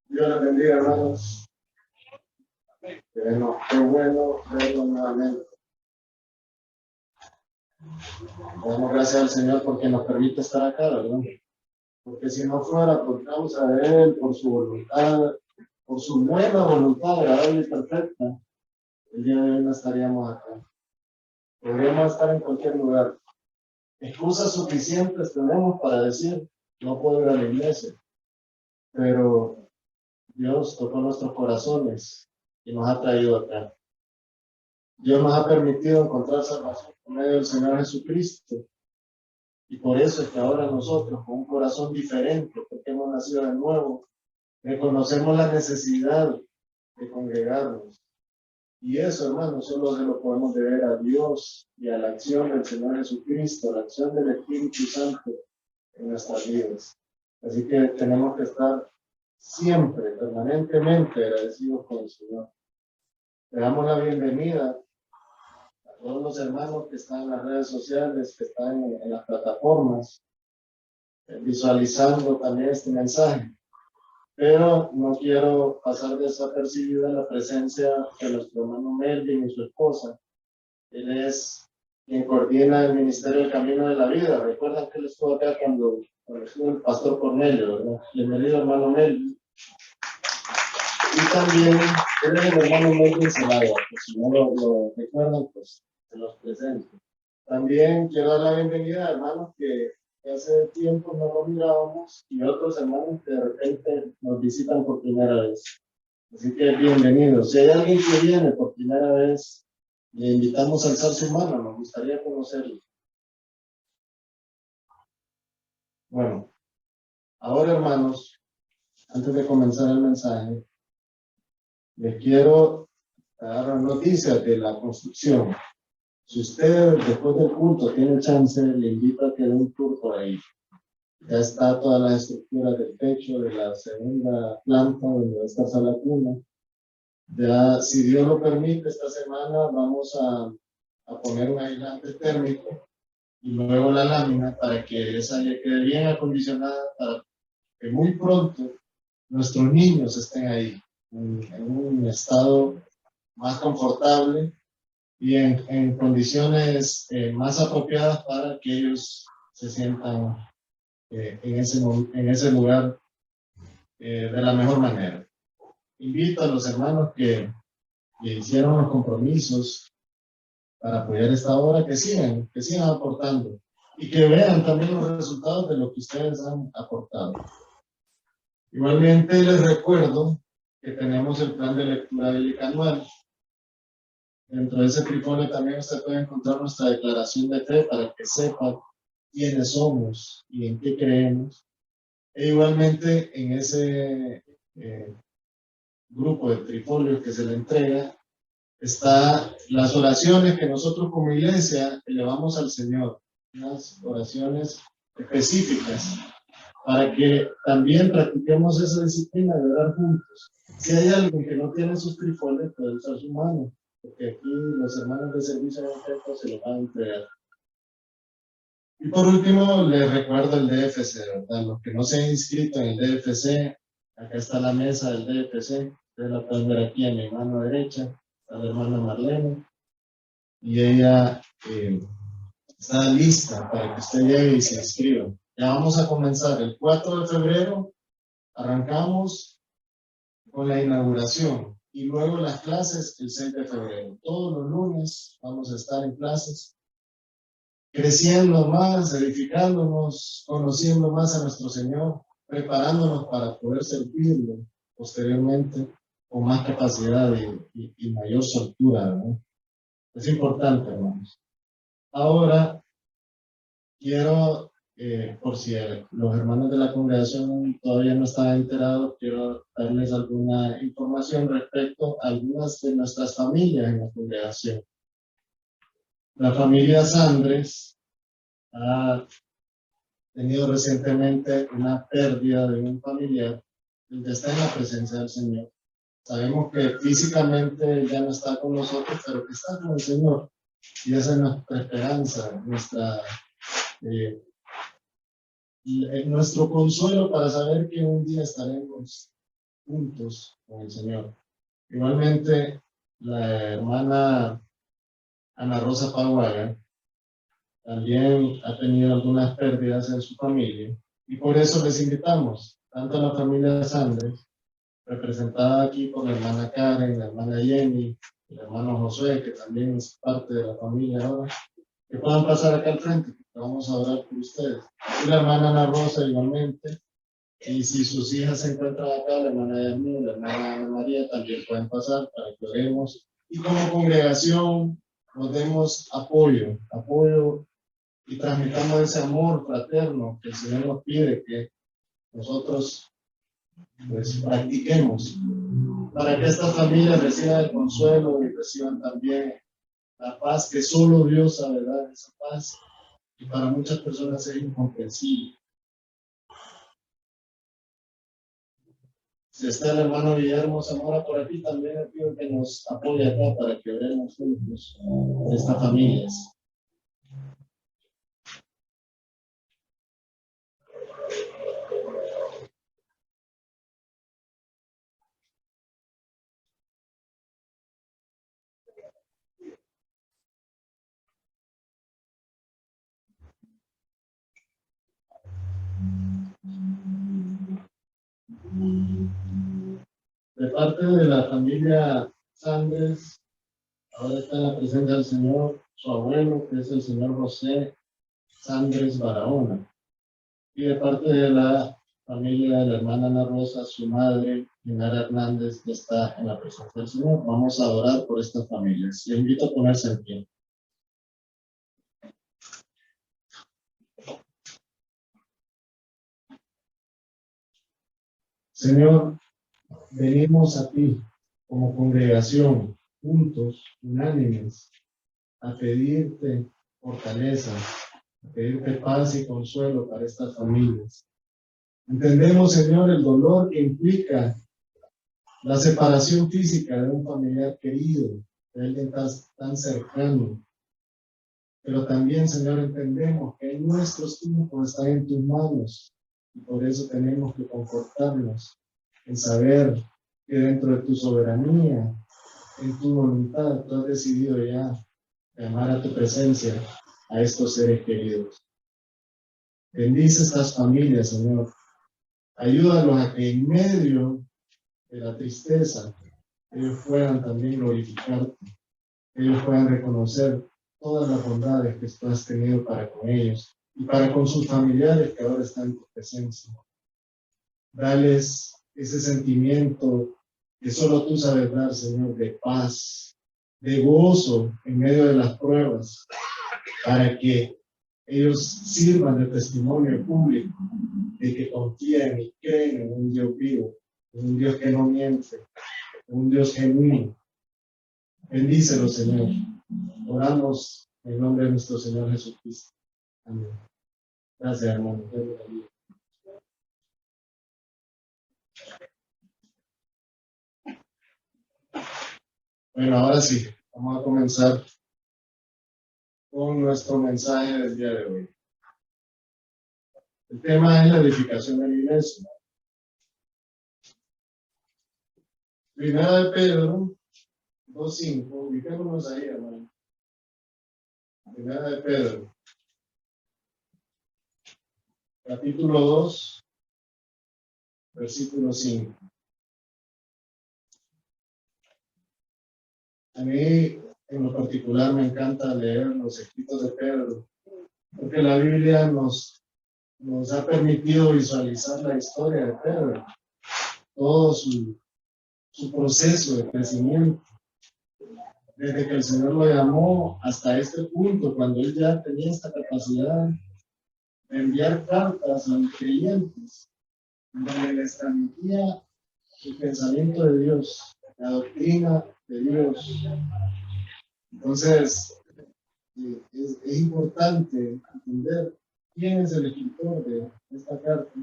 Dios les bendiga, hermanos. Qué bueno verlo nuevamente. Damos gracias al Señor porque nos permite estar acá, ¿verdad? Porque si no fuera por causa de Él, por su voluntad, por su buena voluntad agradable y perfecta, el día de hoy no estaríamos acá. Podríamos estar en cualquier lugar. Excusas suficientes tenemos para decir, no puedo ir a la iglesia, pero Dios tocó nuestros corazones y nos ha traído acá. Dios nos ha permitido encontrar salvación por medio del Señor Jesucristo. Y por eso es que ahora nosotros, con un corazón diferente, porque hemos nacido de nuevo, reconocemos la necesidad de congregarnos. Y eso, hermanos, solo se lo podemos deber a Dios y a la acción del Señor Jesucristo, la acción del Espíritu Santo en nuestras vidas. Así que tenemos que estar siempre, permanentemente agradecidos con el Señor. Le damos la bienvenida a todos los hermanos que están en las redes sociales, que están en las plataformas, visualizando también este mensaje. Pero no quiero pasar desapercibida la presencia de nuestro hermano Melvin y su esposa. Él es quien coordina el Ministerio del Camino de la Vida. Recuerdan que él estuvo acá cuando estuvo el pastor Cornelio, ¿verdad? Bienvenido, hermano Melvin. Y también, él es el hermano Melvin Zelaya, pues si no lo recuerdan, pues se los presento. También quiero dar la bienvenida a hermanos que hace tiempo no los mirábamos y otros hermanos que de repente nos visitan por primera vez. Así que bienvenidos. Si hay alguien que viene por primera vez, le invitamos a alzar su mano, nos gustaría conocerlo. Bueno, ahora hermanos, antes de comenzar el mensaje, les quiero dar noticias de la construcción. Si usted después del culto tiene chance, le invito a que dé un tour por ahí. Ya está todas las estructuras del techo de la segunda planta donde va a estar sala cuna. Ya, si Dios lo permite, esta semana vamos a poner un aislante térmico y luego la lámina para que esa ya quede bien acondicionada para que muy pronto nuestros niños estén ahí en un estado más confortable y en condiciones más apropiadas para que ellos se sientan en ese lugar de la mejor manera. Invito a los hermanos que hicieron los compromisos para apoyar esta obra, que sigan aportando y que vean también los resultados de lo que ustedes han aportado. Igualmente les recuerdo que tenemos el plan de lectura bíblica anual. Dentro de ese trifolio también usted puede encontrar nuestra declaración de fe para que sepa quiénes somos y en qué creemos. E igualmente en ese grupo de trifolio que se le entrega está las oraciones que nosotros como iglesia elevamos al Señor, unas oraciones específicas para que también practiquemos esa disciplina de orar juntos. Si hay alguien que no tiene sus trifolios, puede usar su mano, porque aquí los hermanos de servicio de templo se lo van a entregar. Y por último, les recuerdo el DFC, ¿verdad? Los que no se han inscrito en el DFC, acá está la mesa del DFC, ustedes la pueden ver aquí a mi mano derecha, está la hermana Marlene, y ella está lista para que usted llegue y se inscriba. Ya vamos a comenzar el 4 de febrero, arrancamos con la inauguración y luego las clases el 6 de febrero. Todos los lunes vamos a estar en clases, creciendo más, edificándonos, conociendo más a nuestro Señor, preparándonos para poder servirlo posteriormente con más capacidad y mayor soltura, ¿no? Es importante, hermanos. Ahora, quiero, por si los hermanos de la congregación todavía no están enterados, quiero darles alguna información respecto a algunas de nuestras familias en la congregación. La familia Sandres ha tenido recientemente una pérdida de un familiar que está en la presencia del Señor. Sabemos que físicamente ya no está con nosotros, pero que está con el Señor. Y esa es nuestra esperanza, nuestro consuelo para saber que un día estaremos juntos con el Señor. Igualmente, la hermana Ana Rosa Paguaga también ha tenido algunas pérdidas en su familia y por eso les invitamos, tanto a la familia Sanders, representada aquí por la hermana Karen, la hermana Jenny, el hermano Josué, que también es parte de la familia ahora, que puedan pasar acá al frente, que vamos a orar por ustedes. Y la hermana Ana Rosa igualmente, y si sus hijas se encuentran acá, la hermana Yasmín, la hermana Ana María, también pueden pasar para que oremos. Y como congregación nos demos apoyo y transmitamos ese amor fraterno que el Señor nos pide que nosotros pues practiquemos para que estas familias reciban el consuelo y reciban también la paz que solo Dios sabe dar, esa paz y para muchas personas es incomprensible. Si está el hermano Guillermo Zamora por aquí, también le pido que nos apoye acá para que oremos juntos por estas familias. De parte de la familia Sanders, ahora está en la presencia del Señor, su abuelo, que es el señor José Sanders Barahona. Y de parte de la familia de la hermana Ana Rosa, su madre, Dinara Hernández, que está en la presencia del Señor. Vamos a orar por estas familias. Les invito a ponerse en pie. Señor, venimos a ti como congregación, juntos, unánimes, a pedirte fortaleza, a pedirte paz y consuelo para estas familias. Entendemos, Señor, el dolor que implica la separación física de un familiar querido, de alguien tan cercano. Pero también, Señor, entendemos que nuestros tiempos están en tus manos y por eso tenemos que confortarnos en saber que dentro de tu soberanía, en tu voluntad, tú has decidido ya llamar a tu presencia a estos seres queridos. Bendice estas familias, Señor. Ayúdalos a que en medio de la tristeza ellos puedan también glorificarte, ellos puedan reconocer todas las bondades que tú has tenido para con ellos y para con sus familiares que ahora están en tu presencia. Dales ese sentimiento que solo tú sabes dar, Señor, de paz, de gozo en medio de las pruebas, para que ellos sirvan de testimonio público de que confían y creen en un Dios vivo, en un Dios que no miente, en un Dios genuino. Bendícelo, Señor. Oramos en el nombre de nuestro Señor Jesucristo. Amén. Gracias, hermano. Bueno, ahora sí, vamos a comenzar con nuestro mensaje del día de hoy. El tema es la edificación de la iglesia. Primera de Pedro 2:5, ubiquémonos ahí, hermano. Primera de Pedro, capítulo 2, versículo 5. A mí, en lo particular, me encanta leer los escritos de Pedro, porque la Biblia nos ha permitido visualizar la historia de Pedro, todo su proceso de crecimiento, desde que el Señor lo llamó hasta este punto, cuando él ya tenía esta capacidad de enviar cartas a los creyentes, donde les transmitía el pensamiento de Dios, la doctrina de Dios. Entonces, es importante entender quién es el escritor de esta carta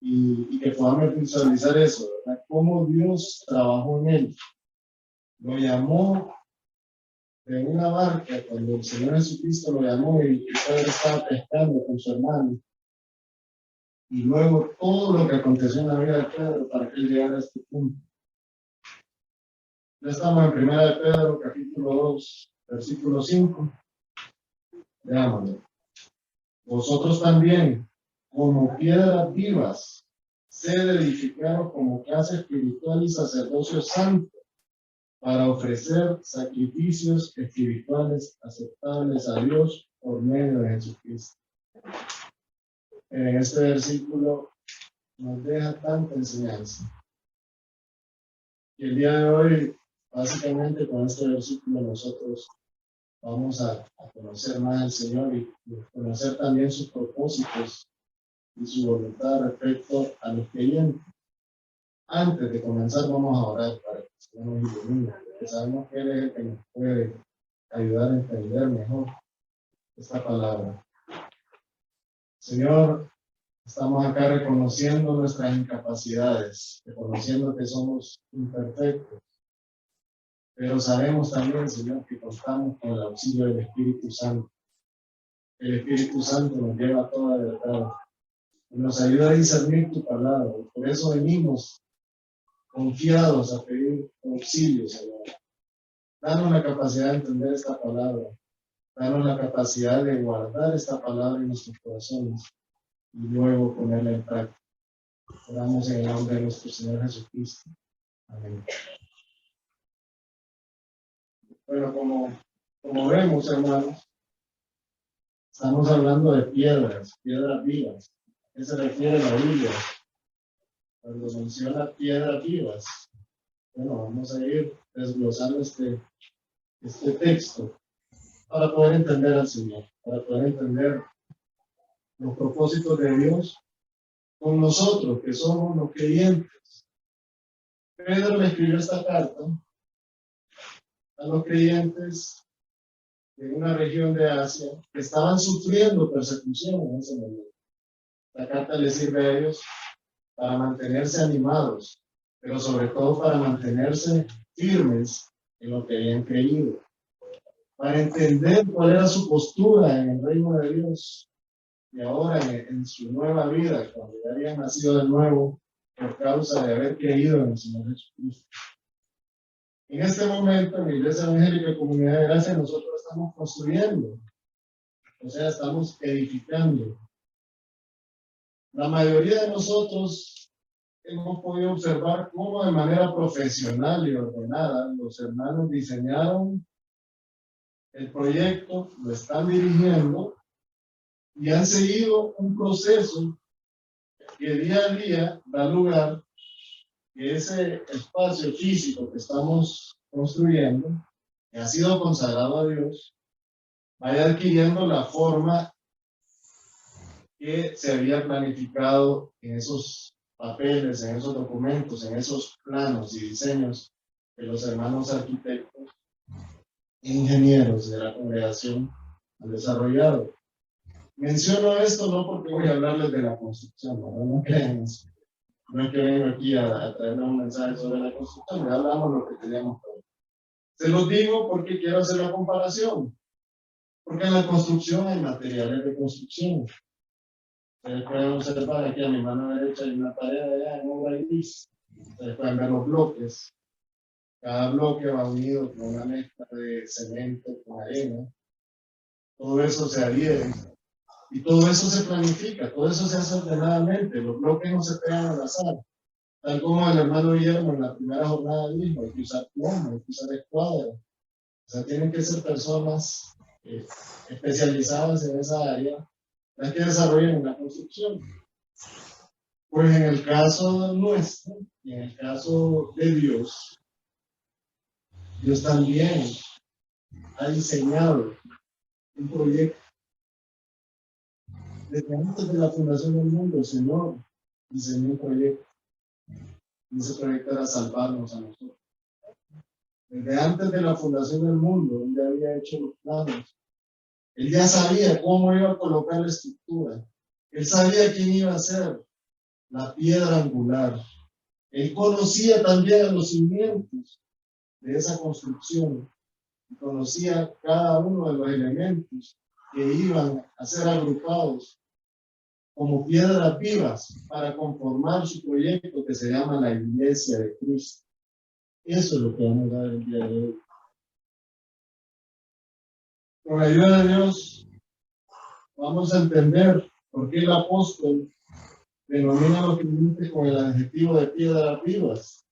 y que podamos visualizar eso, ¿verdad? Cómo Dios trabajó en él. Lo llamó de una barca cuando el Señor Jesucristo lo llamó y Pedro estaba pescando con su hermano. y luego todo lo que aconteció en la vida de Pedro para que él llegara a este punto. Ya estamos en Primera de Pedro, capítulo 2, versículo 5. Veámoslo. Vosotros también, como piedras vivas, sed edificados como casa espiritual y sacerdocio santo, para ofrecer sacrificios espirituales aceptables a Dios por medio de Jesucristo. En este versículo nos deja tanta enseñanza. Y el día de hoy, básicamente con este versículo nosotros vamos a conocer más al Señor y conocer también sus propósitos y su voluntad respecto a los creyentes. Antes de comenzar vamos a orar para que el Señor nos ilumine, porque sabemos que Él es el que nos puede ayudar a entender mejor esta palabra. Señor, estamos acá reconociendo nuestras incapacidades, reconociendo que somos imperfectos, pero sabemos también, Señor, que contamos con el auxilio del Espíritu Santo. El Espíritu Santo nos lleva a toda verdad y nos ayuda a discernir tu palabra. Por eso venimos confiados a pedir auxilio, Señor. Danos la capacidad de entender esta palabra. Danos la capacidad de guardar esta palabra en nuestros corazones y luego ponerla en práctica. Oramos en el nombre de nuestro Señor Jesucristo. Amén. Bueno, como vemos, hermanos, estamos hablando de piedras vivas. ¿A qué se refiere la Biblia cuando menciona piedras vivas? Bueno, vamos a ir desglosando este texto para poder entender al Señor, para poder entender los propósitos de Dios con nosotros, que somos los creyentes. Pedro le escribió esta carta a los creyentes de una región de Asia que estaban sufriendo persecución en ese momento. La carta les sirve a ellos para mantenerse animados, pero sobre todo para mantenerse firmes en lo que habían creído, para entender cuál era su postura en el reino de Dios y ahora en su nueva vida, cuando ya habían nacido de nuevo por causa de haber creído en el Señor Jesucristo. En este momento, en la Iglesia Evangélica Comunidad de Gracia, nosotros estamos construyendo, o sea, estamos edificando. La mayoría de nosotros hemos podido observar cómo de manera profesional y ordenada los hermanos diseñaron el proyecto, lo están dirigiendo y han seguido un proceso que día a día da lugar que ese espacio físico que estamos construyendo, que ha sido consagrado a Dios, vaya adquiriendo la forma que se había planificado en esos papeles, en esos documentos, en esos planos y diseños que los hermanos arquitectos e ingenieros de la congregación han desarrollado. Menciono esto no porque voy a hablarles de la construcción, no crean eso. No es que vengo aquí a traerles un mensaje sobre la construcción, ya hablamos lo que teníamos que ver. Se los digo porque quiero hacer la comparación. Porque en la construcción hay materiales de construcción. Ustedes pueden observar aquí a mi mano derecha hay una pared allá en obra gris. Ustedes pueden ver los bloques. Cada bloque va unido con una mezcla de cemento con arena. Todo eso se adhiere. Y todo eso se planifica, todo eso se hace ordenadamente. Los bloques no se pegan al azar. Tal como el hermano Guillermo en la primera jornada dijo, hay que usar plomo, hay que usar escuadra. O sea, tienen que ser personas especializadas en esa área las que desarrollen una construcción. Pues en el caso nuestro, y en el caso de Dios, Dios también ha diseñado un proyecto. Desde antes de la fundación del mundo, el Señor diseñó un proyecto. Y ese proyecto era salvarnos a nosotros. Desde antes de la fundación del mundo, Él ya había hecho los planos. Él ya sabía cómo iba a colocar la estructura. Él sabía quién iba a ser la piedra angular. Él conocía también los cimientos de esa construcción. Y conocía cada uno de los elementos que iban a ser agrupados como piedras vivas para conformar su proyecto que se llama la Iglesia de Cristo. Eso es lo que vamos a ver el día de hoy. Con la ayuda de Dios, vamos a entender por qué el apóstol denomina a los creyentes con el adjetivo de piedras vivas.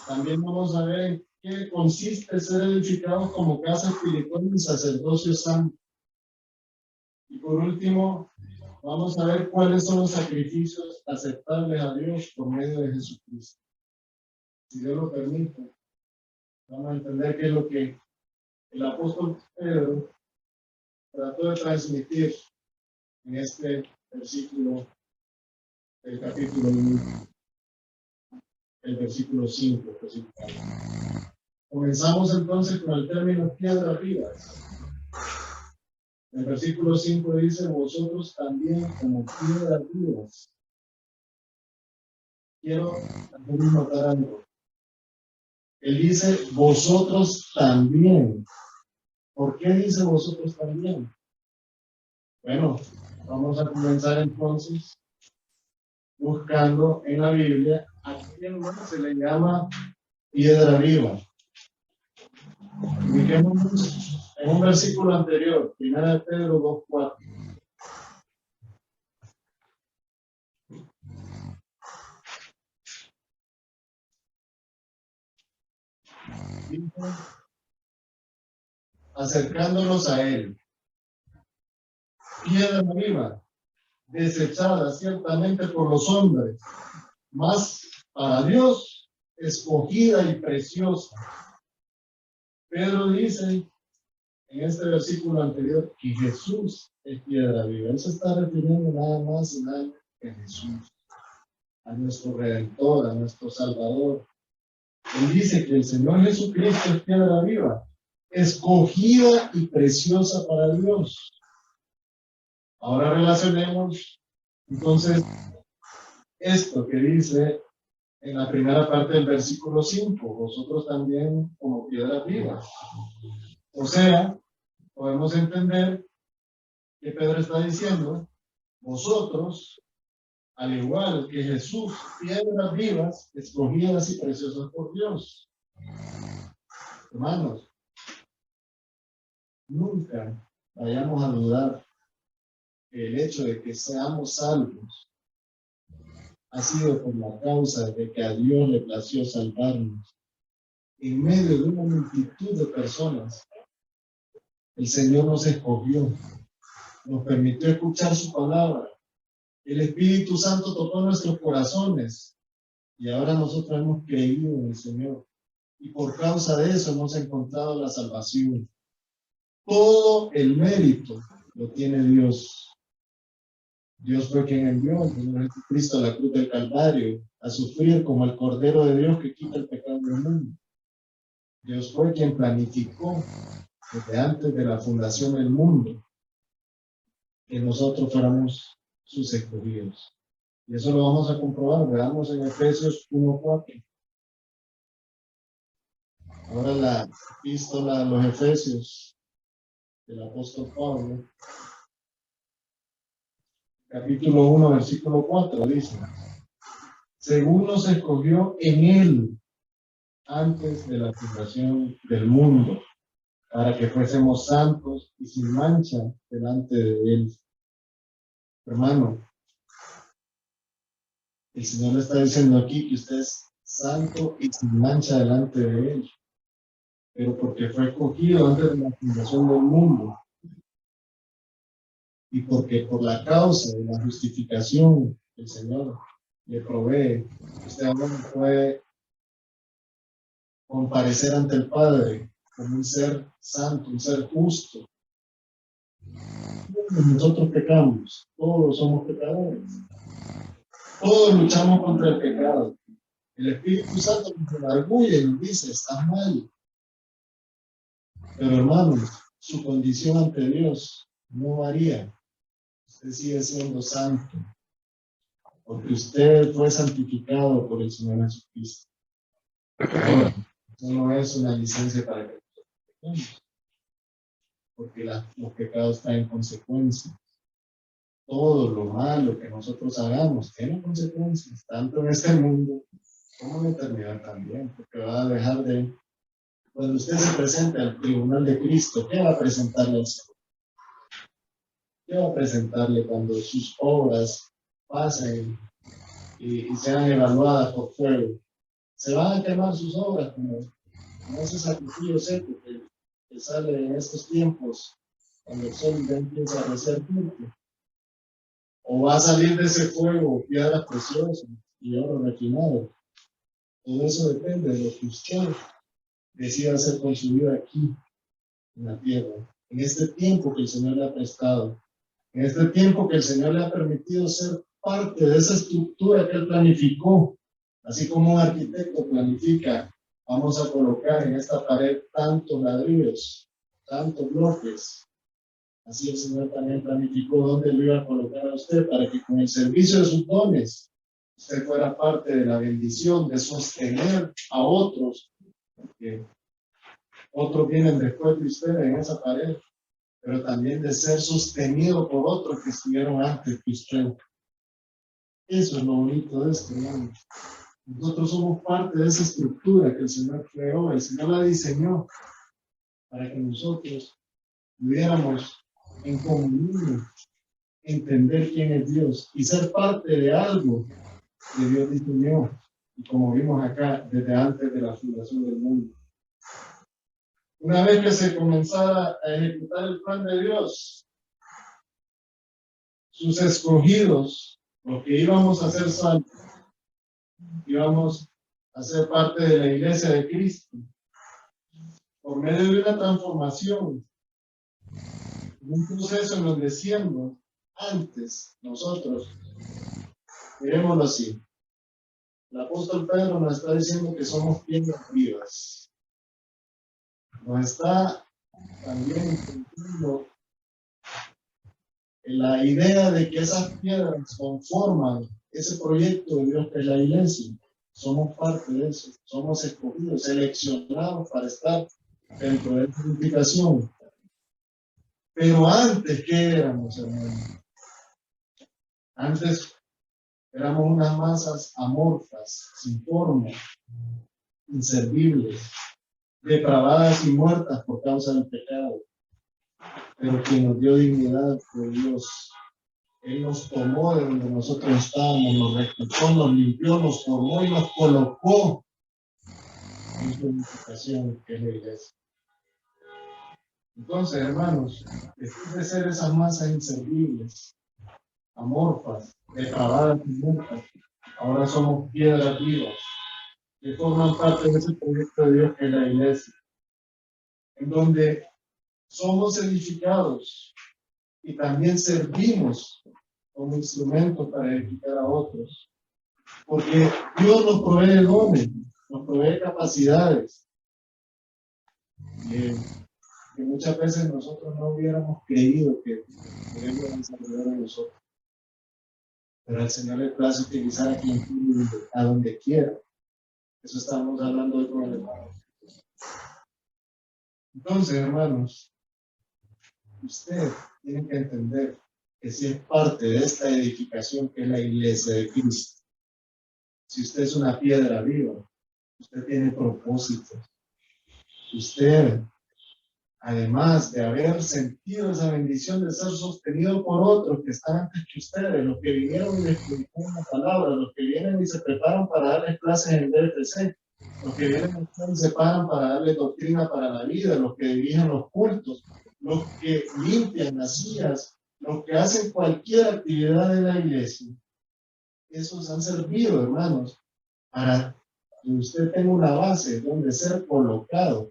También vamos a ver en qué consiste ser edificados como casa espiritual y sacerdocio santo. Y por último, vamos a ver cuáles son los sacrificios aceptables a Dios por medio de Jesucristo. Si Dios lo permite, vamos a entender qué es lo que el apóstol Pedro trató de transmitir en este versículo del capítulo 1, el versículo 5. Comenzamos entonces con el término piedras vivas. El versículo 5 dice, vosotros también como piedras vivas. Quiero también notar algo. Él dice, vosotros también. ¿Por qué dice vosotros también? Bueno, vamos a comenzar entonces buscando en la Biblia a quién se le llama piedra viva. Ubiquémonos en un versículo anterior, 1 Pedro 2:4. Acercándonos a él, piedra viva, desechada ciertamente por los hombres, mas para Dios escogida y preciosa. Pedro dice en este versículo anterior que Jesús es piedra viva. Él se está refiriendo nada más y nada menos que a Jesús, a nuestro Redentor, a nuestro Salvador. Él dice que el Señor Jesucristo es piedra viva, escogida y preciosa para Dios. Ahora relacionemos entonces esto que dice en la primera parte del versículo 5, vosotros también como piedras vivas. O sea, podemos entender que Pedro está diciendo, vosotros, al igual que Jesús, piedras vivas, escogidas y preciosas por Dios. Hermanos, nunca vayamos a dudar que el hecho de que seamos salvos ha sido por la causa de que a Dios le plació salvarnos. En medio de una multitud de personas, el Señor nos escogió, nos permitió escuchar su palabra. El Espíritu Santo tocó nuestros corazones y ahora nosotros hemos creído en el Señor. Y por causa de eso hemos encontrado la salvación. Todo el mérito lo tiene Dios. Dios fue quien envió al Señor Jesucristo a la cruz del Calvario a sufrir como el Cordero de Dios que quita el pecado del mundo. Dios fue quien planificó desde antes de la fundación del mundo que nosotros fuéramos sus escogidos. Y eso lo vamos a comprobar. Veamos en Efesios 1:4. Ahora la epístola a los Efesios del apóstol Pablo, capítulo 1, versículo 4, dice, según nos escogió en él antes de la fundación del mundo, para que fuésemos santos y sin mancha delante de él. Hermano, el Señor le está diciendo aquí que usted es santo y sin mancha delante de él, pero porque fue escogido antes de la fundación del mundo, y porque por la causa de la justificación el Señor le provee, usted ahora puede comparecer ante el Padre como un ser santo, un ser justo. Nosotros pecamos, todos somos pecadores, todos luchamos contra el pecado. El Espíritu Santo nos redarguye y nos dice, estás mal. Pero hermanos, su condición ante Dios no varía. Usted sigue siendo santo, porque usted fue santificado por el Señor Jesucristo. Ahora, eso no es una licencia para que nosotros pequemos, porque los pecados traen consecuencias. todo lo malo que nosotros hagamos tiene consecuencias, tanto en este mundo como en la eternidad también, porque va a dejar de... Cuando usted se presente al tribunal de Cristo, ¿qué va a presentarle al Señor? ¿Qué va a presentarle cuando sus obras pasen y sean evaluadas por fuego? Se van a quemar sus obras como ese sacrificio seco que sale en estos tiempos, cuando el sol ya empieza a reciar fuerte. O va a salir de ese fuego piedras preciosas y oro refinado. Todo eso depende de lo que usted decida hacer con su vida aquí, en la tierra, en este tiempo que el Señor le ha prestado, en este tiempo que el Señor le ha permitido ser parte de esa estructura que Él planificó, así como un arquitecto planifica, vamos a colocar en esta pared tantos ladrillos, tantos bloques. Así el Señor también planificó dónde lo iba a colocar a usted para que con el servicio de sus dones usted fuera parte de la bendición de sostener a otros, porque otros vienen después de usted en esa pared, pero también de ser sostenido por otros que estuvieron antes que usted. Eso es lo bonito de esto, hermano. Nosotros somos parte de esa estructura que el Señor creó, el Señor la diseñó para que nosotros pudiéramos en comunión entender quién es Dios y ser parte de algo que Dios diseñó, y como vimos acá, desde antes de la fundación del mundo. Una vez que se comenzara a ejecutar el plan de Dios, sus escogidos, los que íbamos a ser salvos, íbamos a ser parte de la iglesia de Cristo, por medio de una transformación, un proceso en donde siendo antes nosotros, digámoslo así, el apóstol Pedro nos está diciendo que somos piedras vivas. Nos está también entendiendo la idea de que esas piedras conforman ese proyecto de Dios que es la iglesia. Somos parte de eso, somos escogidos, seleccionados para estar dentro de esa edificación. Pero antes, ¿qué éramos, hermanos? Antes éramos unas masas amorfas, sin forma, inservibles, depravadas y muertas por causa del pecado. Pero quien nos dio dignidad fue Dios. Él nos tomó de donde nosotros estábamos, nos rescató, nos limpió, nos formó y nos colocó en su edificación, que es la iglesia. Entonces, hermanos, después de ser esas masas inservibles, amorfas, depravadas y muertas, ahora somos piedras vivas que forman parte de ese proyecto de Dios que es la iglesia, en donde somos edificados y también servimos como instrumento para edificar a otros, porque Dios nos provee dones, nos provee capacidades que muchas veces nosotros no hubiéramos creído que podemos desarrollar en nosotros, pero al Señor le place utilizar a quien quiere, a donde quiera. Eso estamos hablando hoy con el hermano. Entonces, hermanos, usted tiene que entender que si es parte de esta edificación que es la iglesia de Cristo, si usted es una piedra viva, usted tiene propósito. Usted, además de haber sentido esa bendición de ser sostenido por otros que están antes que ustedes, los que vinieron y les predicaron la palabra, los que vienen y se preparan para darles clases en el DFC, los que vienen y se paran para darles doctrina para la vida, los que dirigen los cultos, los que limpian las sillas, los que hacen cualquier actividad de la iglesia. Esos han servido, hermanos, para que usted tenga una base donde ser colocado.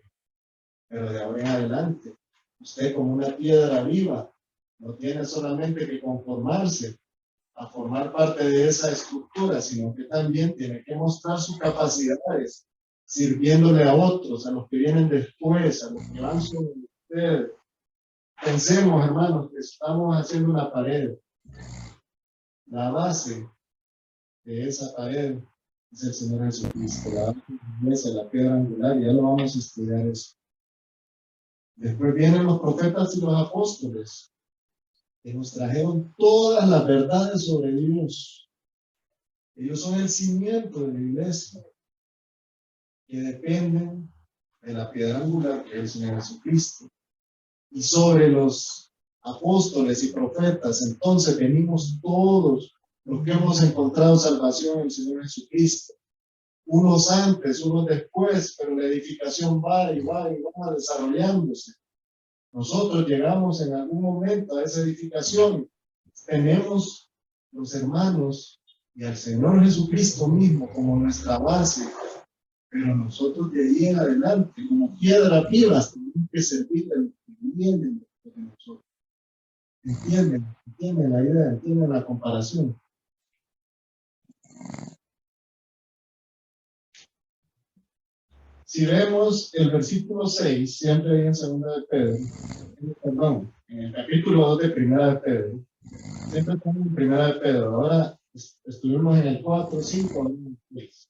Pero de ahora en adelante, usted como una piedra viva, no tiene solamente que conformarse a formar parte de esa estructura, sino que también tiene que mostrar sus capacidades, sirviéndole a otros, a los que vienen después, a los que van sobre usted. Pensemos, hermanos, que estamos haciendo una pared. La base de esa pared es el Señor Jesucristo. La base es la piedra angular, y ya lo vamos a estudiar eso. Después vienen los profetas y los apóstoles. que nos trajeron todas las verdades sobre Dios. Ellos son el cimiento de la iglesia, que dependen de la piedra angular que es el Señor Jesucristo. Y sobre los apóstoles y profetas, entonces venimos todos los que hemos encontrado salvación en el Señor Jesucristo. Unos antes, unos después, pero la edificación va y va y va desarrollándose. Nosotros llegamos en algún momento a esa edificación. Tenemos los hermanos y al Señor Jesucristo mismo como nuestra base, pero nosotros de ahí en adelante, como piedras vivas, tenemos que servir a los que vienen de nosotros. ¿Entienden la idea? ¿Entienden la comparación? Si vemos el versículo 6, siempre ahí en segunda de Pedro, perdón, en el capítulo 2 de primera de Pedro, siempre estamos en primera de Pedro, ahora estuvimos en el 4, 5, 6.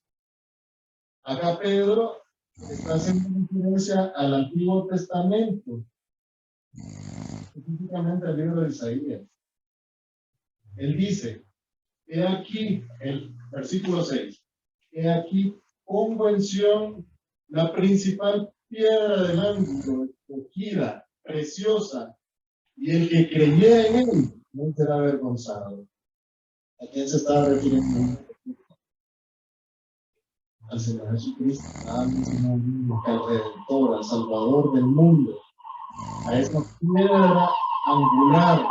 Acá Pedro está haciendo referencia al Antiguo Testamento, específicamente al libro de Isaías. Él dice, he aquí, el versículo 6, he aquí, pongo en Sión la principal piedra del ángulo, escogida, preciosa, y el que creyera en él no será avergonzado. ¿A quién se estaba refiriendo? Al Señor Jesucristo, al Redentor, al Salvador del mundo, a esa piedra angular,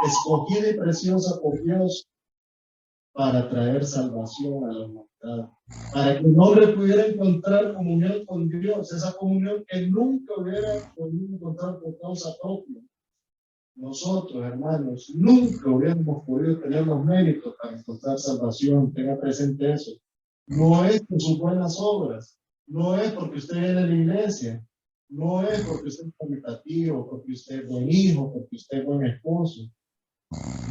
escogida y preciosa por Dios para traer salvación a la humanidad, para que el hombre pudiera encontrar comunión con Dios, esa comunión que nunca hubiera podido encontrar por causa propia. Nosotros, hermanos, nunca hubiéramos podido tener los méritos para encontrar salvación. Tenga presente eso. No es por sus buenas obras, no es porque usted viene a la iglesia, no es porque usted es caritativo, porque usted es buen hijo, porque usted es buen esposo.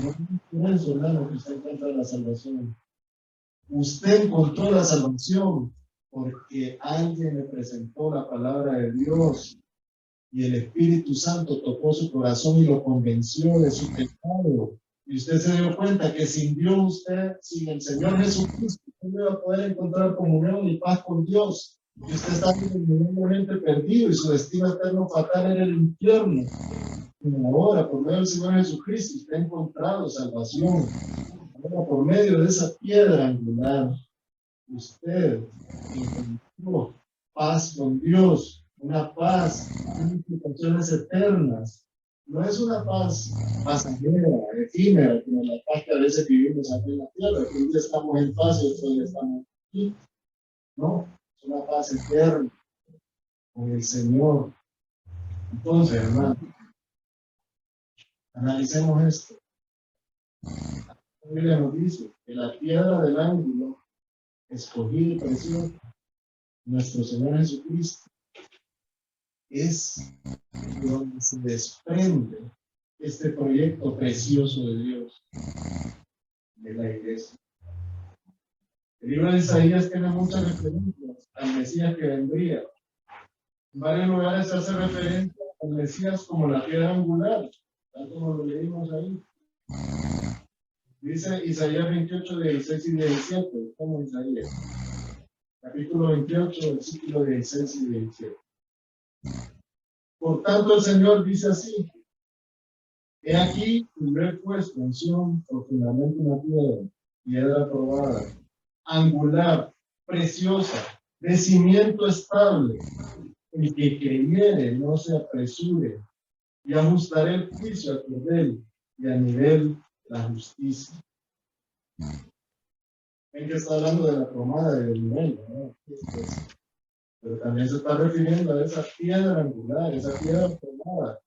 No es por eso, hermano, que usted encuentra la salvación. Usted encontró la salvación porque alguien le presentó la palabra de Dios y el Espíritu Santo tocó su corazón y lo convenció de su pecado. Y usted se dio cuenta que sin Dios, usted, sin el Señor Jesucristo, usted no iba a poder encontrar comunión y paz con Dios. Y usted está inmediatamente perdido y su destino eterno fatal era el infierno. Pero ahora, por medio del Señor Jesucristo, usted ha encontrado salvación. Ahora, por medio de esa piedra angular, usted encontró paz con Dios, una paz, unas implicaciones eternas. No es una paz pasajera, efímera, como la paz que a veces vivimos aquí en la tierra, que un día estamos en paz y otro día estamos aquí. No, es una paz eterna con el Señor. Entonces, hermano, analicemos esto. La Biblia nos dice que la piedra del ángulo, escogida y preciosa, nuestro Señor Jesucristo, es de donde se desprende este proyecto precioso de Dios, de la iglesia. El libro de Isaías tiene muchas referencias al Mesías que vendría. En varios lugares se hace referencia al Mesías como la piedra angular, tal como lo leímos ahí. Dice Isaías 28, 16 y 17, como Isaías. Capítulo 28, versículo 16 y 17. Por tanto, el Señor dice así: he aquí, tendré puesto en Sión profundamente una piedra probada, angular, preciosa, de cimiento estable. El que creyere no se apresure, y ajustaré el juicio a cordel y a nivel la justicia. ¿En que está hablando de la cromada del nivel? ¿No? Pero también se está refiriendo a esa piedra angular, esa piedra cromada,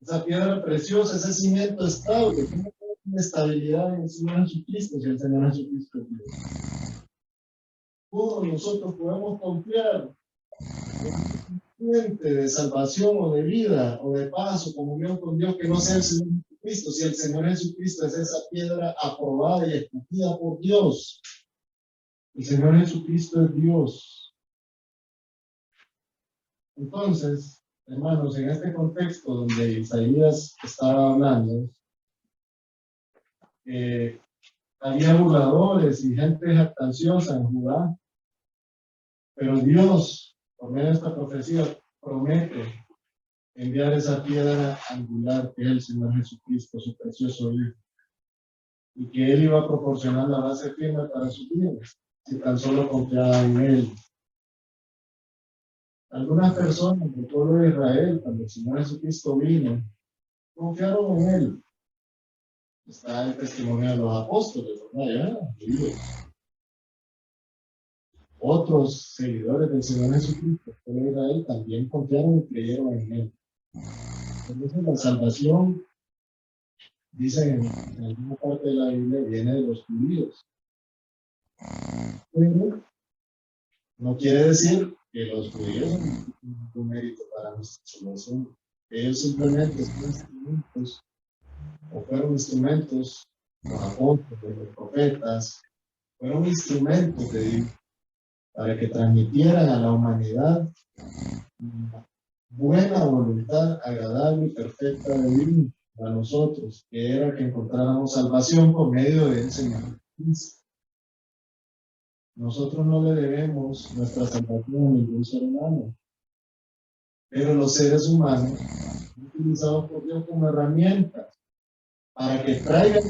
esa piedra preciosa, ese cimiento estable. ¿Cómo tiene estabilidad en el Señor Jesucristo si el Señor Jesucristo es Dios? ¿Cómo nosotros podemos confiar en un fuente de salvación o de vida o de paz o comunión con Dios que no sea el Señor Jesucristo? Si el Señor Jesucristo es esa piedra aprobada y escogida por Dios, el Señor Jesucristo es Dios. Entonces, hermanos, en este contexto donde Isaías estaba hablando, había burladores y gente jactanciosa en Judá, pero Dios, por medio de esta profecía, promete enviar esa piedra angular que es el Señor Jesucristo, su precioso Hijo, y que Él iba a proporcionar la base firme para sus vidas, si tan solo confiaba en Él. Algunas personas del pueblo de Israel, cuando el Señor Jesucristo vino, confiaron en Él. Está el testimonio de los apóstoles, ¿verdad? Otros seguidores del Señor Jesucristo, el pueblo de Israel, también confiaron y creyeron en Él. Entonces la salvación, dicen en alguna parte de la Biblia, viene de los judíos. Pero no quiere decir que los judíos no tienen ningún mérito para nuestra salvación. Ellos simplemente son instrumentos, o fueron instrumentos, los apóstoles, los profetas, fueron instrumentos de Dios para que transmitieran a la humanidad una buena voluntad, agradable y perfecta de Dios para nosotros, que era que encontráramos salvación por medio del Señor Cristo. Nosotros no le debemos nuestra salvación a ningún ser humano, pero los seres humanos son utilizados por Dios como herramientas para que traigan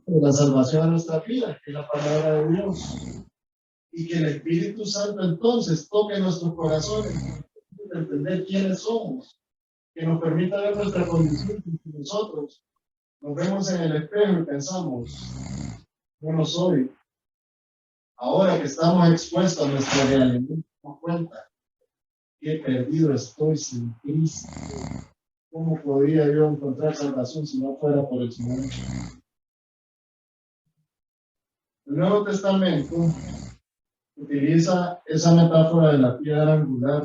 la salvación a nuestra vida, que es la palabra de Dios, y que el Espíritu Santo entonces toque nuestros corazones, para entender quiénes somos, que nos permita ver nuestra condición, que nosotros nos vemos en el espejo y pensamos, yo no soy. Ahora que estamos expuestos a nuestra realidad, nos damos cuenta que perdido estoy sin Cristo. ¿Cómo podría yo encontrar salvación si no fuera por el Señor? El Nuevo Testamento utiliza esa metáfora de la piedra angular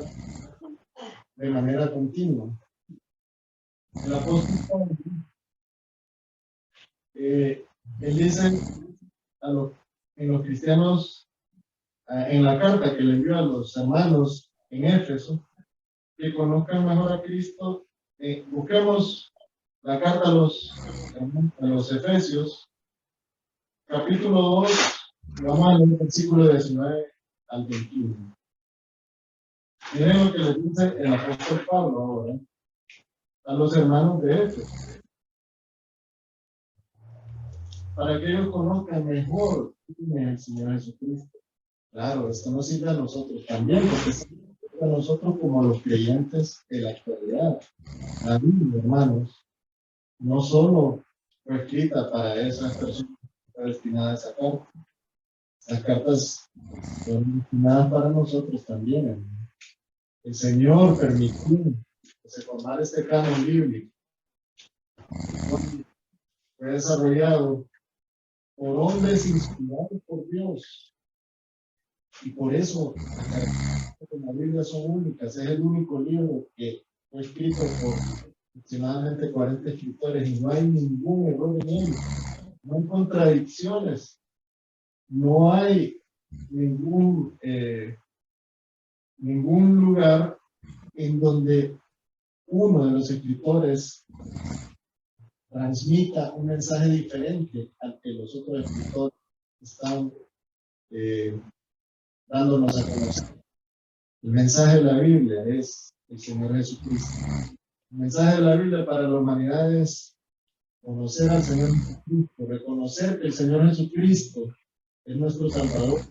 de manera continua. El apóstol Pablo, él dice en los cristianos, en la carta que le envió a los hermanos en Éfeso, que conozcan mejor a Cristo. Busquemos la carta a los Efesios, capítulo 2, vamos a leer el versículo 19 al 21. Miren lo que le dice el apóstol Pablo ahora a los hermanos de Éfeso, para que ellos conozcan mejor quién es el Señor Jesucristo. Claro, esto nos sirve a nosotros también, porque sirve a nosotros como los creyentes de la actualidad. La Biblia, hermanos, no solo fue escrita para esas personas que están destinadas a esa carta. Las cartas son destinadas para nosotros también, hermanos. El Señor permitió que se formara este canon bíblico. Fue desarrollado por hombres inspirados por Dios. Y por eso las características de la Biblia son únicas. Es el único libro que fue escrito por aproximadamente 40 escritores y no hay ningún error en él. No hay contradicciones. No hay ningún lugar en donde uno de los escritores transmita un mensaje diferente al que los otros escritores están dándonos a conocer. El mensaje de la Biblia es el Señor Jesucristo. El mensaje de la Biblia para la humanidad es conocer al Señor Jesucristo, reconocer que el Señor Jesucristo es nuestro Salvador,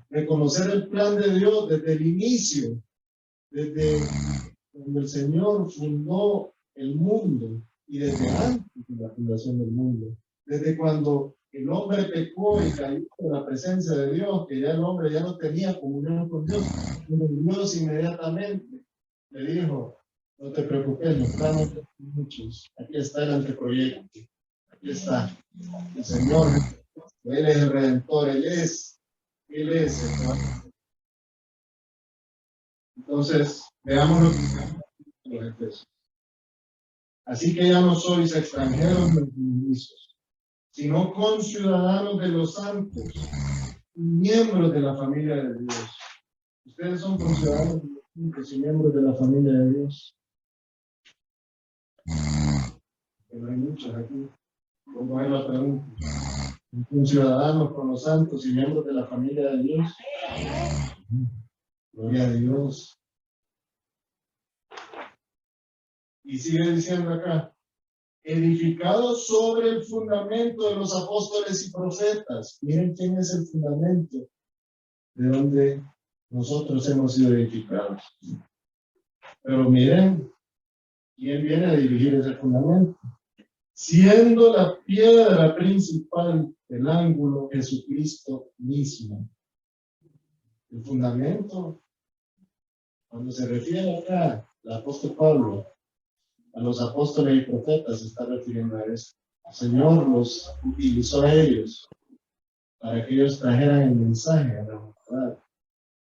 reconocer el plan de Dios desde el inicio, desde cuando el Señor fundó el mundo y desde antes de la fundación del mundo, desde cuando el hombre pecó y cayó en la presencia de Dios, que ya el hombre ya no tenía comunión con Dios, pero Dios inmediatamente le dijo, no te preocupes, los planos son muchos, aquí está el anteproyecto, aquí está el Señor, Él es el Redentor, Él es el Señor. Entonces, veamos lo que dice los Efesios. Así que ya no sois extranjeros ni enemigos, sino conciudadanos de los santos, y miembros de la familia de Dios. Ustedes son conciudadanos de los santos y miembros de la familia de Dios. Pero hay muchos aquí. ¿Cómo es la pregunta? un ciudadano con los santos y miembros de la familia de Dios. Gloria a Dios. Y sigue diciendo acá, edificado sobre el fundamento de los apóstoles y profetas. Miren quién es el fundamento de donde nosotros hemos sido edificados. Pero miren quién viene a dirigir ese fundamento. Siendo la piedra principal del ángulo Jesucristo mismo. El fundamento, cuando se refiere acá, el apóstol Pablo, a los apóstoles y profetas, se está refiriendo a eso. El Señor los utilizó a ellos para que ellos trajeran el mensaje a la humanidad.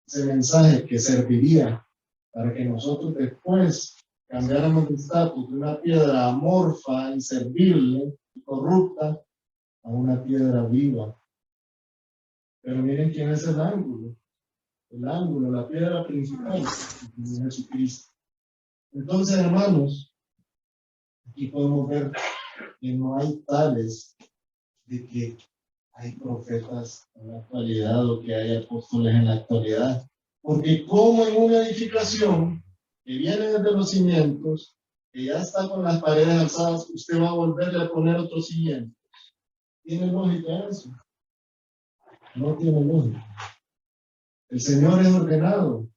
Ese mensaje que serviría para que nosotros después cambiáramos de estatus de una piedra amorfa, inservible y corrupta a una piedra viva. Pero miren quién es el ángulo. El ángulo, la piedra principal, es Jesucristo. Entonces, hermanos, aquí podemos ver que no hay tales de que hay profetas en la actualidad o que hay apóstoles en la actualidad. Porque como en una edificación que viene desde los cimientos, que ya está con las paredes alzadas, usted va a volverle a poner otros cimientos. ¿Tiene lógica eso? No tiene lógica. El Señor es ordenado.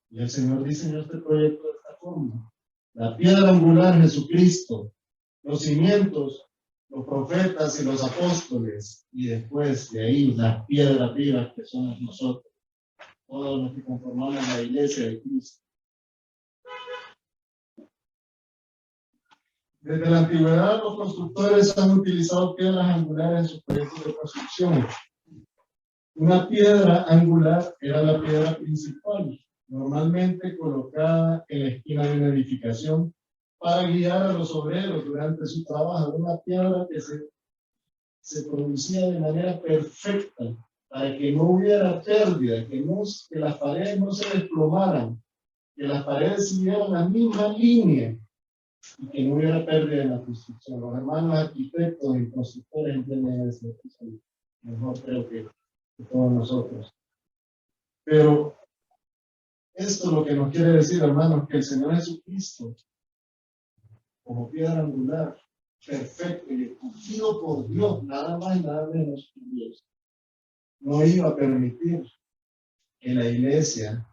Y el Señor diseñó este proyecto de esta forma. La piedra angular, Jesucristo. Los cimientos, los profetas y los apóstoles. Y después de ahí, las piedras vivas que somos nosotros. Todos los que conformamos la iglesia de Cristo. Desde la antigüedad, los constructores han utilizado piedras angulares en sus proyectos de construcción. Una piedra angular era la piedra principal, normalmente colocada en la esquina de una edificación para guiar a los obreros durante su trabajo. Una piedra que se producía de manera perfecta para que no hubiera pérdida, que las paredes no se desplomaran, que las paredes siguieran la misma línea y que no hubiera pérdida en la construcción. Los hermanos arquitectos y constructores entienden eso, mejor creo que todos nosotros. Pero esto lo que nos quiere decir, hermanos, que el Señor Jesucristo, como piedra angular, perfecto y escogido por Dios, nada más y nada menos que Dios, no iba a permitir que la iglesia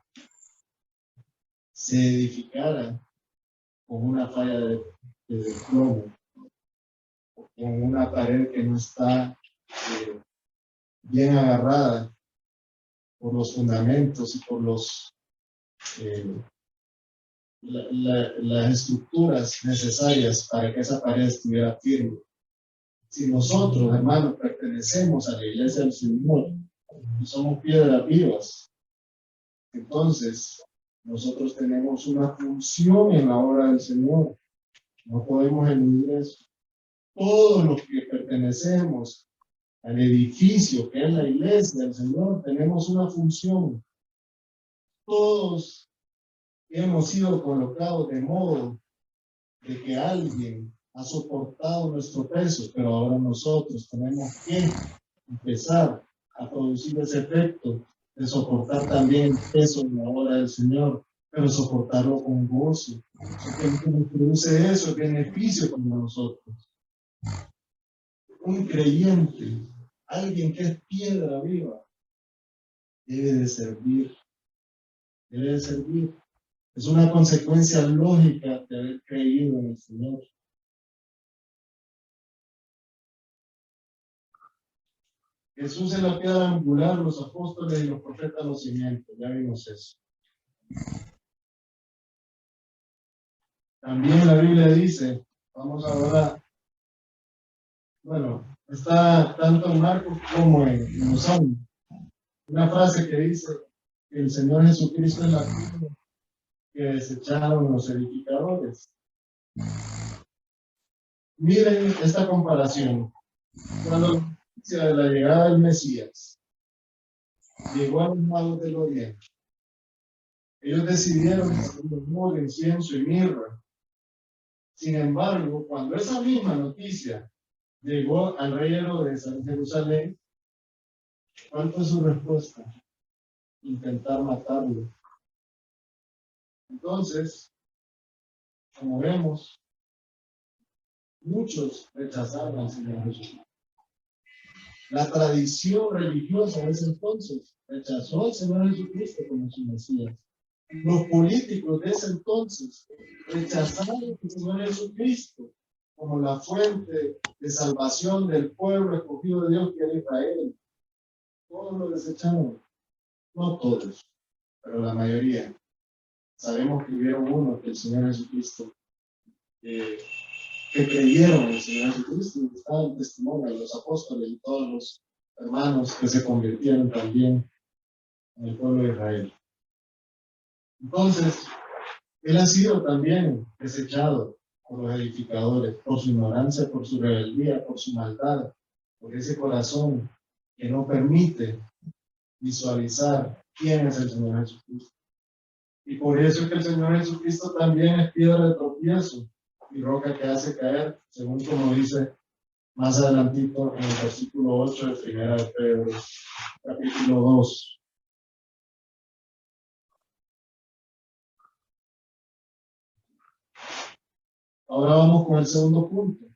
se edificara con una falla de plomo, con una pared que no está bien agarrada por los fundamentos y por las estructuras necesarias para que esa pared estuviera firme. Si nosotros, hermanos, pertenecemos a la iglesia del Señor y somos piedras vivas, entonces nosotros tenemos una función en la obra del Señor. No podemos eludir eso. Todos los que pertenecemos al edificio que es la iglesia del Señor, tenemos una función. Todos hemos sido colocados de modo de que alguien ha soportado nuestro peso, pero ahora nosotros tenemos que empezar a producir ese efecto de soportar también el peso en la obra del Señor, pero soportarlo con gozo. Porque nos produce eso, el beneficio para nosotros. Un creyente, alguien que es piedra viva, debe de servir. Debe de servir. Es una consecuencia lógica de haber creído en el Señor. Jesús es la piedra angular, los apóstoles y los profetas los cimientos. Ya vimos eso. También la Biblia dice, vamos ahora, bueno, está tanto en Marcos como en los Salmos, una frase que dice que el Señor Jesucristo es la piedra que desecharon los edificadores. Miren esta comparación. Cuando la noticia de la llegada del Mesías llegó a los magos del Oriente, ellos decidieron hacer de incienso y mirra. Sin embargo, cuando esa misma noticia llegó al rey Herodes a Jerusalén, ¿cuál fue su respuesta? Intentar matarlo. Entonces, como vemos, muchos rechazaron al Señor Jesús. La tradición religiosa de ese entonces rechazó al Señor Jesucristo como su Mesías. Los políticos de ese entonces rechazaron al Señor Jesucristo como la fuente de salvación del pueblo escogido de Dios que era Israel. Todos lo desecharon. No todos, pero la mayoría. Sabemos que hubieron unos que el Señor Jesucristo, que creyeron en el Señor Jesucristo, y estaban en testimonio de los apóstoles y todos los hermanos que se convirtieron también en el pueblo de Israel. Entonces, él ha sido también desechado por los edificadores, por su ignorancia, por su rebeldía, por su maldad, por ese corazón que no permite visualizar quién es el Señor Jesucristo. Y por eso es que el Señor Jesucristo también es piedra de tropiezo y roca que hace caer, según como dice más adelantito en el versículo 8 de Primera de Pedro, capítulo 2. Ahora vamos con el segundo punto.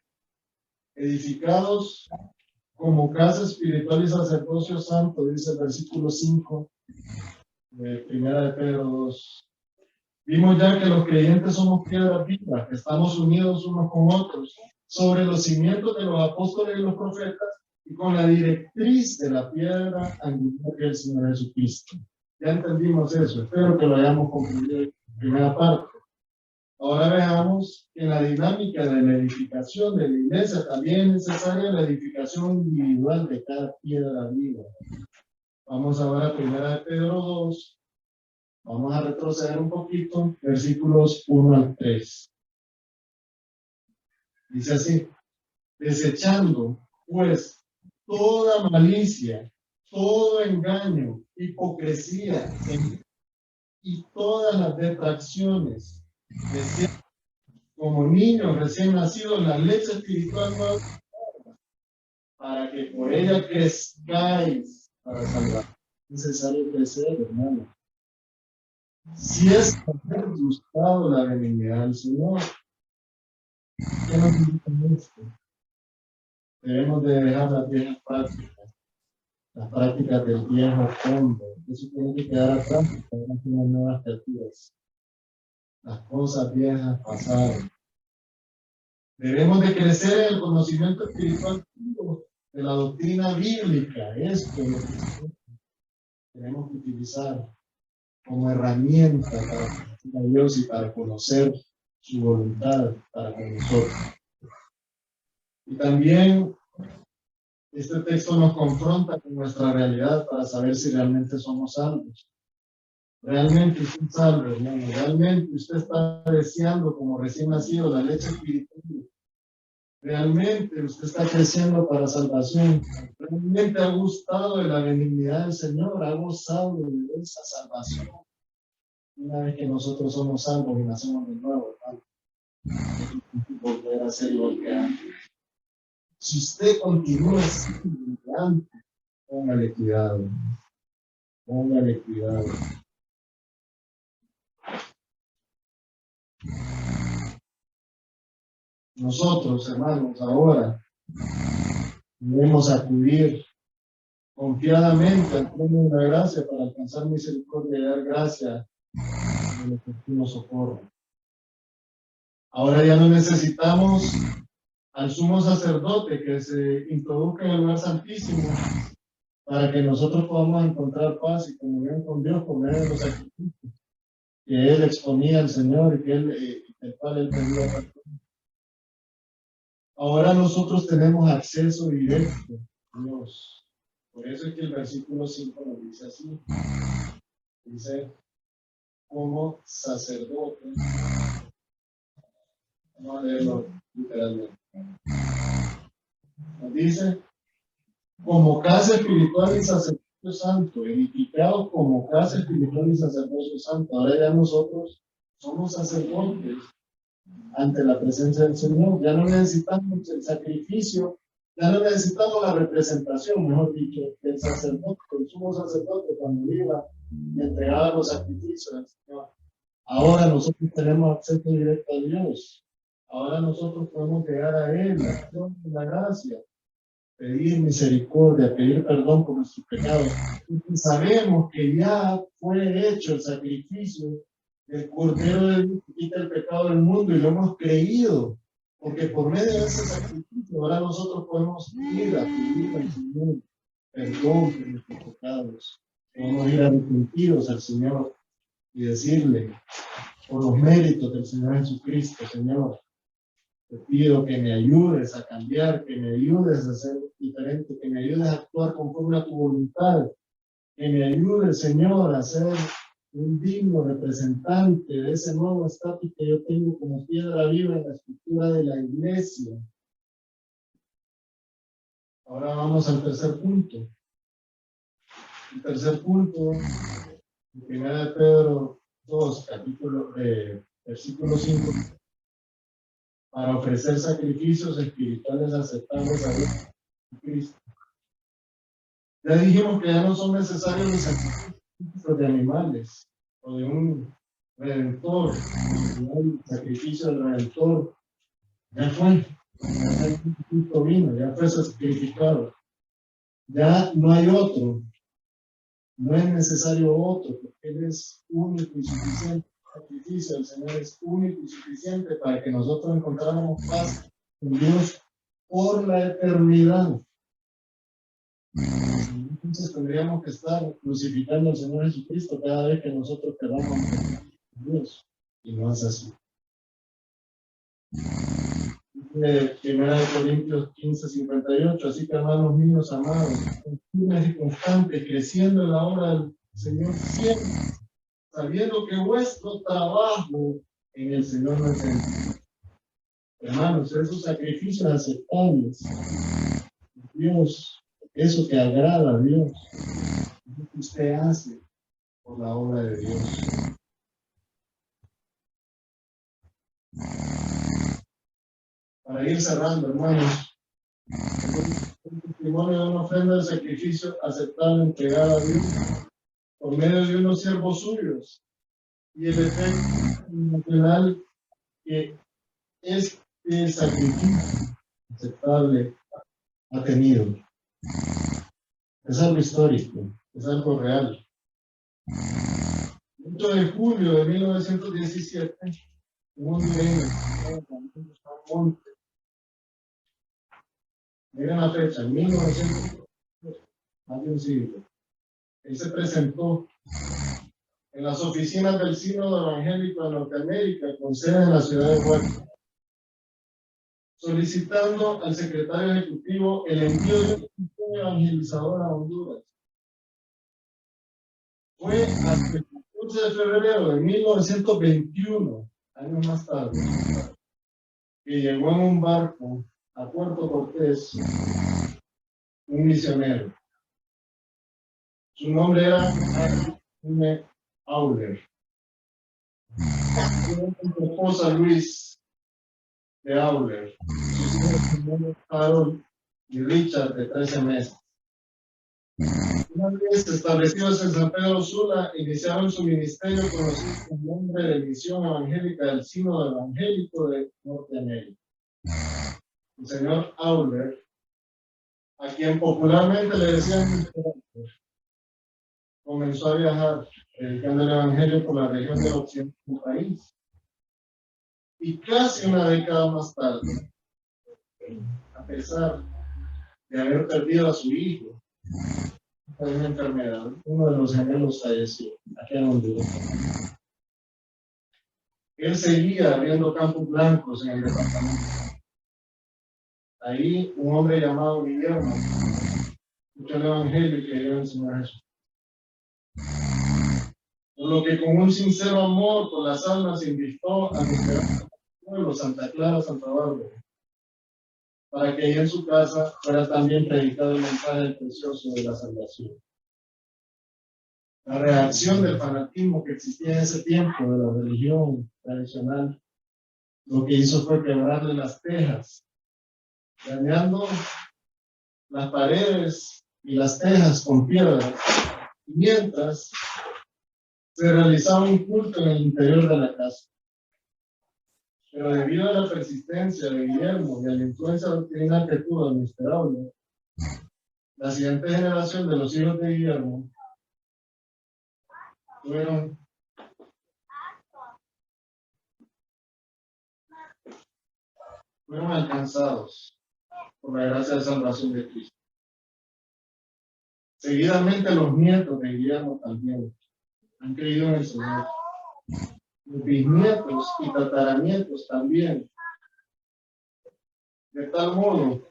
Edificados como casa espiritual y sacerdocio santo, dice el versículo 5 de Primera de Pedro 2. Vimos ya que los creyentes somos piedras vivas, que estamos unidos unos con otros, sobre los cimientos de los apóstoles y los profetas, y con la directriz de la piedra angular que es el Señor Jesucristo. Ya entendimos eso, espero que lo hayamos comprendido en la primera parte. Ahora veamos que en la dinámica de la edificación de la iglesia también es necesaria la edificación individual de cada piedra viva. Vamos ahora a Primera de Pedro 2. Vamos a retroceder un poquito, versículos 1 al 3. Dice así: desechando, pues, toda malicia, todo engaño, hipocresía y todas las detracciones, como niños recién nacidos, la leche espiritual no, para que por ella crezcáis para salvar. Es necesario crecer, hermano. Si es haber gustado la benignidad del Señor, ¿qué nos dice esto? Debemos de dejar las viejas prácticas del viejo hombre. Eso tiene que quedar atrás para hacer unas nuevas criaturas. Las cosas viejas pasaron. Debemos de crecer en el conocimiento espiritual de la doctrina bíblica. Esto es lo que tenemos que utilizar como herramienta para conocer a Dios y para conocer su voluntad para con nosotros. Y también este texto nos confronta con nuestra realidad para saber si realmente somos salvos. Realmente usted es salvo, hermano. Realmente usted está deseando como recién nacido la leche espiritual. Realmente usted está creciendo para salvación. Realmente ha gustado de la benignidad del Señor, ha gozado de esa salvación. Una vez que nosotros somos salvos y nacemos de nuevo, hermano, volver a ser igual que antes. Si usted continúa siendo antes, póngale cuidado. Póngale cuidado. Nosotros, hermanos, ahora debemos acudir confiadamente al trono de la gracia para alcanzar misericordia y dar gracia en el oportuno socorro. Ahora ya no necesitamos al sumo sacerdote que se introduzca en el lugar santísimo para que nosotros podamos encontrar paz y comunión con Dios por medio de los sacrificios que él exponía al Señor y que el cual él pedía perdón. Ahora nosotros tenemos acceso directo a Dios. Por eso es que el versículo 5 nos dice así. Dice, como sacerdote. Vamos a leerlo literalmente. Nos dice, como casa espiritual y sacerdocio santo, edificados como casa espiritual y sacerdocio santo. Ahora ya nosotros somos sacerdotes ante la presencia del Señor. Ya no necesitamos el sacrificio Ya no necesitamos la representación, mejor dicho, del sacerdote, el sumo sacerdote, cuando iba y entregaba los sacrificios al Señor. Ahora nosotros tenemos acceso directo a Dios. Ahora nosotros podemos llegar a Él, la gracia, pedir misericordia, pedir perdón por nuestros pecados. Y sabemos que ya fue hecho el sacrificio del Cordero de Dios que quita el pecado del mundo y lo hemos creído, porque por medio de ese sacrificio ahora nosotros podemos ir a pedir al Señor perdón por nuestros pecados. Podemos ir arrepentidos al Señor y decirle, por los méritos del Señor Jesucristo, Señor, te pido que me ayudes a cambiar, que me ayudes a ser diferente, que me ayudes a actuar conforme a tu voluntad, que me ayudes, Señor, a ser un digno representante de ese nuevo estatus que yo tengo como piedra viva en la estructura de la iglesia. Ahora vamos al tercer punto. El tercer punto, en 1 Pedro 2, versículo 5, para ofrecer sacrificios espirituales aceptables a Dios en Cristo. Ya dijimos que ya no son necesarios los sacrificios de animales o de un redentor, el sacrificio del redentor ya fue, Cristo vino, ya fue sacrificado, ya no hay otro, no es necesario otro, porque Él es único y suficiente. El sacrificio del Señor es único y suficiente para que nosotros encontráramos paz con Dios por la eternidad. Entonces tendríamos que estar crucificando al Señor Jesucristo cada vez que nosotros queramos a Dios, y no es así. Dice 1 Corintios 15:58, así que hermanos míos amados, firmes y constantes, creciendo en la obra del Señor siempre, sabiendo que vuestro trabajo en el Señor no es en hermanos, esos sacrificios aceptables, Dios, eso que agrada a Dios, lo que usted hace por la obra de Dios. Para ir cerrando, hermanos, el testimonio de una ofrenda de sacrificio aceptable entregada a Dios por medio de unos siervos suyos y el efecto emocional que este sacrificio aceptable ha tenido. Es algo histórico, es algo real. El 8 de julio de 1917, un monte. Miren la fecha, 1917, más de un siglo. Él se presentó en las oficinas del Sínodo Evangélico de Norteamérica, con sede en la ciudad de Huerta, solicitando al secretario ejecutivo el envío de un evangelizador a Honduras. Fue hasta el 14 de febrero de 1921, años más tarde, que llegó en un barco a Puerto Cortés un misionero. Su nombre era Jaime Auler. Su esposa Luis de Auler. Sus hijos hermanos Harold y Richard, de 13 meses. Una vez establecidos en San Pedro Sula, iniciaron su ministerio conocido con el nombre de Misión Evangélica del Sínodo Evangélico de Norteamérica. El señor Auler, a quien popularmente le decían, comenzó a viajar predicando el Evangelio por la región del occidente del país. Y casi una década más tarde, a pesar de haber perdido a su hijo por una enfermedad, uno de los gemelos falleció, aquí en Honduras. Él seguía abriendo campos blancos en el departamento. Ahí un hombre llamado Guillermo escuchó el Evangelio y creyó en el Señor Jesús. Por lo que con un sincero amor por las almas invitó a nuestro pueblo, Santa Clara, Santa Bárbara, para que en su casa fuera también predicado el mensaje precioso de la salvación. La reacción del fanatismo que existía en ese tiempo de la religión tradicional, lo que hizo fue quebrarle las tejas, dañando las paredes y las tejas con piedra, mientras se realizaba un culto en el interior de la casa. Pero debido a la persistencia de Guillermo y a la influencia doctrinal que tuvo el misterable, la siguiente generación de los hijos de Guillermo fueron alcanzados por la gracia de salvación de Cristo. Seguidamente los nietos de Guillermo también han creído en el Señor. Los bisnietos y tataranietos también. De tal modo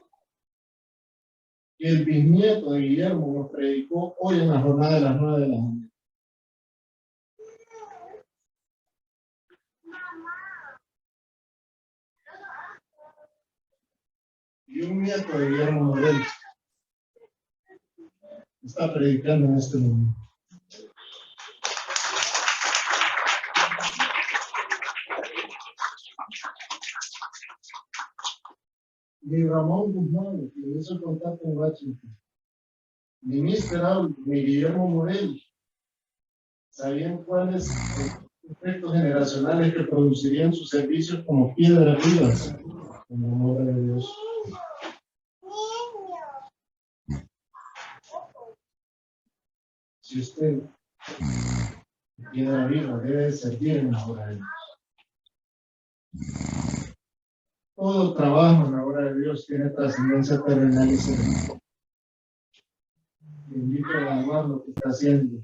que el bisnieto de Guillermo nos predicó hoy en la jornada de las 9 de la mañana. Y un nieto de Guillermo Morel está predicando en este momento. Ni Ramón Guzmán, que hizo el contacto en Washington, ni Mr. Aul, ni Guillermo Morel sabían cuáles efectos generacionales que producirían sus servicios como piedras vivas en la obra de Dios. Si usted, piedra viva, debe servir en la obra de Dios. Todo trabajo en la obra de Dios tiene trascendencia terrenal y celestial. Le invito a evaluar lo que está haciendo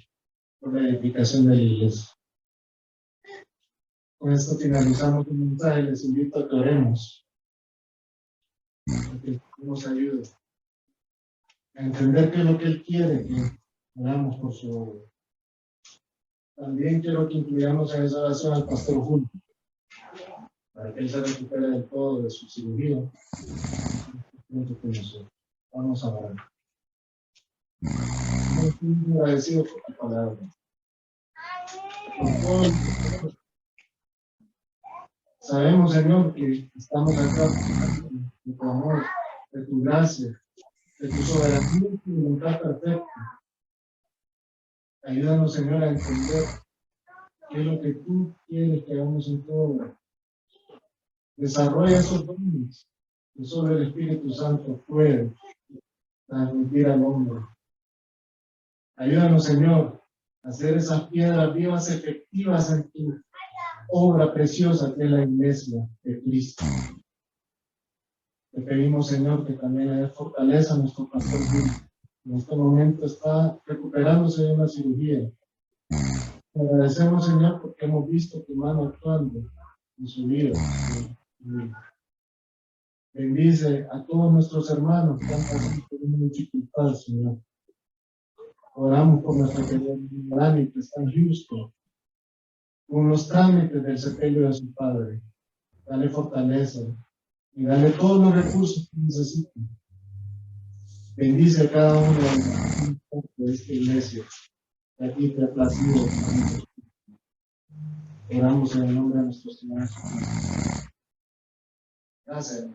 por la edificación de la iglesia. Con esto finalizamos el mensaje. Les invito a que oremos, a que nos ayude a entender qué es lo que Él quiere que hagamos por su obra. También quiero que incluyamos en esa oración al pastor Julio, para que él se recupere del todo de su cirugía. Vamos a orar. Estoy agradecido por tu palabra. Por todo. Sabemos, Señor, que estamos acá de tu amor, de tu gracia, de tu soberanía y tu voluntad perfecta. Ayúdanos, Señor, a entender qué es lo que tú quieres que hagamos en tu obra. Desarrolla esos dones que solo el Espíritu Santo puede transmitir al hombre. Ayúdanos, Señor, a hacer esas piedras vivas efectivas en tu obra preciosa que es la iglesia de Cristo. Te pedimos, Señor, que también le dé fortaleza a nuestro pastor Julio. En este momento está recuperándose de una cirugía. Te agradecemos, Señor, porque hemos visto tu mano actuando en su vida. Bendice a todos nuestros hermanos que han pasado por una dificultad, Señor. Oramos por nuestra querida Dani, que está en Houston, con los trámites del sepelio de su padre. Dale fortaleza y dale todos los recursos que necesiten. Bendice a cada uno de esta iglesia, que aquí te ha placido. Oramos en el nombre de nuestro Señor. Gracias.